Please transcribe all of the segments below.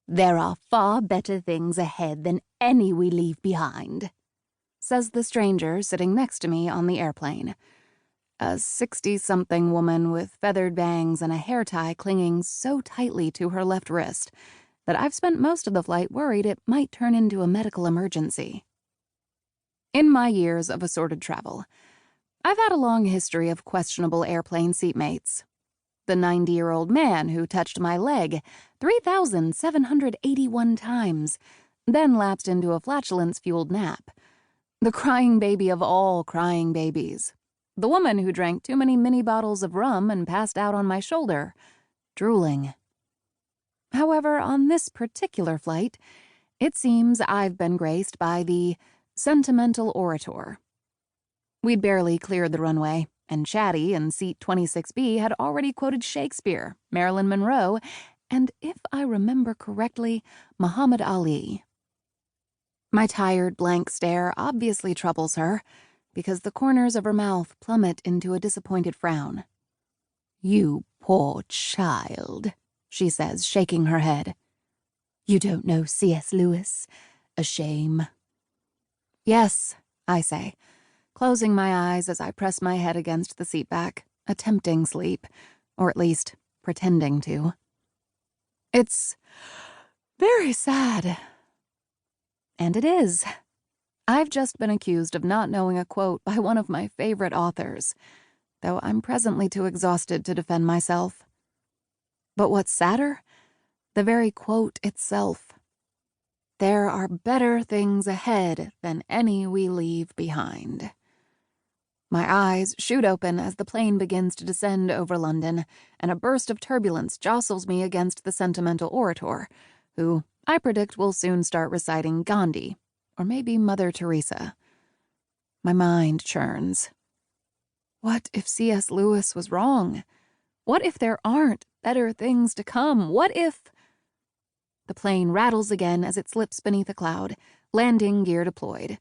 "There are far better things ahead than any we leave behind," says the stranger sitting next to me on the airplane. A 60-something woman with feathered bangs and a hair tie clinging so tightly to her left wrist that I've spent most of the flight worried it might turn into a medical emergency. In my years of assorted travel, I've had a long history of questionable airplane seatmates. The 90-year-old man who touched my leg 3,781 times, then lapsed into a flatulence-fueled nap. The crying baby of all crying babies. The woman who drank too many mini bottles of rum and passed out on my shoulder, drooling. However, on this particular flight, it seems I've been graced by the sentimental orator. We'd barely cleared the runway, and Chatty in seat 26B had already quoted Shakespeare, Marilyn Monroe, and, if I remember correctly, Muhammad Ali. My tired, blank stare obviously troubles her, because the corners of her mouth plummet into a disappointed frown. "You poor child," she says, shaking her head. "You don't know C.S. Lewis. A shame." "Yes," I say, closing my eyes as I press my head against the seatback, attempting sleep, or at least pretending to. "It's very sad." And it is. I've just been accused of not knowing a quote by one of my favorite authors, though I'm presently too exhausted to defend myself. But what's sadder? The very quote itself. There are better things ahead than any we leave behind. My eyes shoot open as the plane begins to descend over London, and a burst of turbulence jostles me against the sentimental orator, who I predict will soon start reciting Gandhi, or maybe Mother Teresa. My mind churns. What if C.S. Lewis was wrong? What if there aren't better things to come? What if... The plane rattles again as it slips beneath a cloud, landing gear deployed.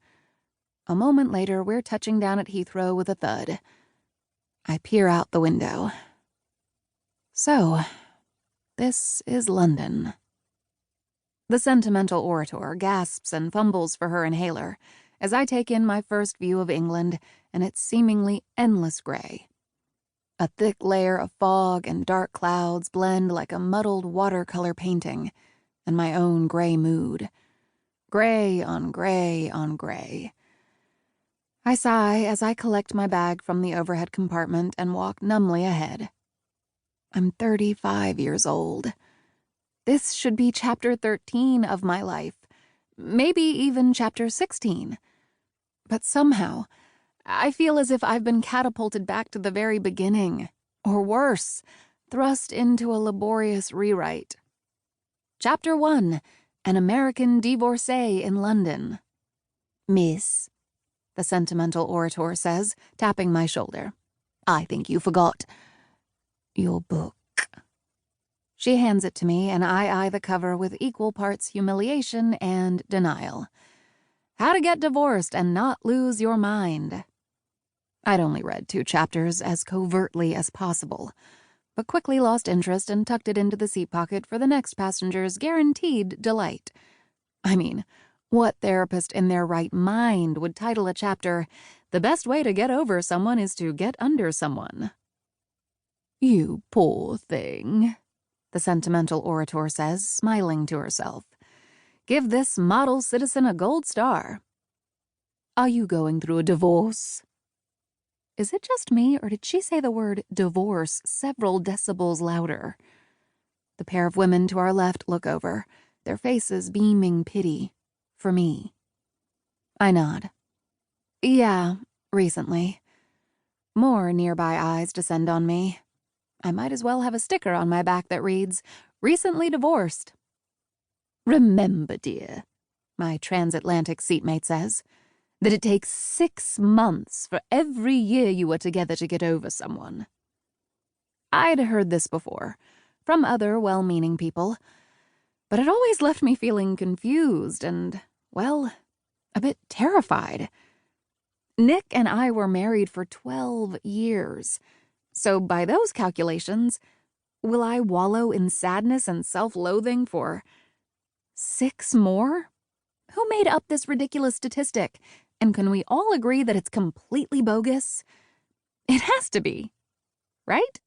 A moment later, we're touching down at Heathrow with a thud. I peer out the window. So, this is London. The sentimental orator gasps and fumbles for her inhaler as I take in my first view of England and its seemingly endless gray. A thick layer of fog and dark clouds blend like a muddled watercolor painting, and my own gray mood. Gray on gray on gray. I sigh as I collect my bag from the overhead compartment and walk numbly ahead. I'm 35 years old. This should be chapter 13 of my life, maybe even chapter 16. But somehow, I feel as if I've been catapulted back to the very beginning, or worse, thrust into a laborious rewrite. Chapter 1, An American Divorcee in London. "Miss," the sentimental orator says, tapping my shoulder, "I think you forgot your book." She hands it to me, and I eye the cover with equal parts humiliation and denial. How to Get Divorced and Not Lose Your Mind. I'd only read 2 chapters as covertly as possible, but quickly lost interest and tucked it into the seat pocket for the next passenger's guaranteed delight. I mean, what therapist in their right mind would title a chapter, "The Best Way to Get Over Someone is to Get Under Someone"? "You poor thing," the sentimental orator says, smiling to herself. "Give this model citizen a gold star." "Are you going through a divorce?" Is it just me, or did she say the word divorce several decibels louder? The pair of women to our left look over, their faces beaming pity. For me. I nod. "Yeah, recently." More nearby eyes descend on me. I might as well have a sticker on my back that reads, "Recently divorced." "Remember, dear," my transatlantic seatmate says, "that it takes 6 months for every year you are together to get over someone." I'd heard this before, from other well-meaning people, but it always left me feeling confused and, well, a bit terrified. Nick and I were married for 12 years, so by those calculations, will I wallow in sadness and self-loathing for 6 more? Who made up this ridiculous statistic? And can we all agree that it's completely bogus? It has to be, right?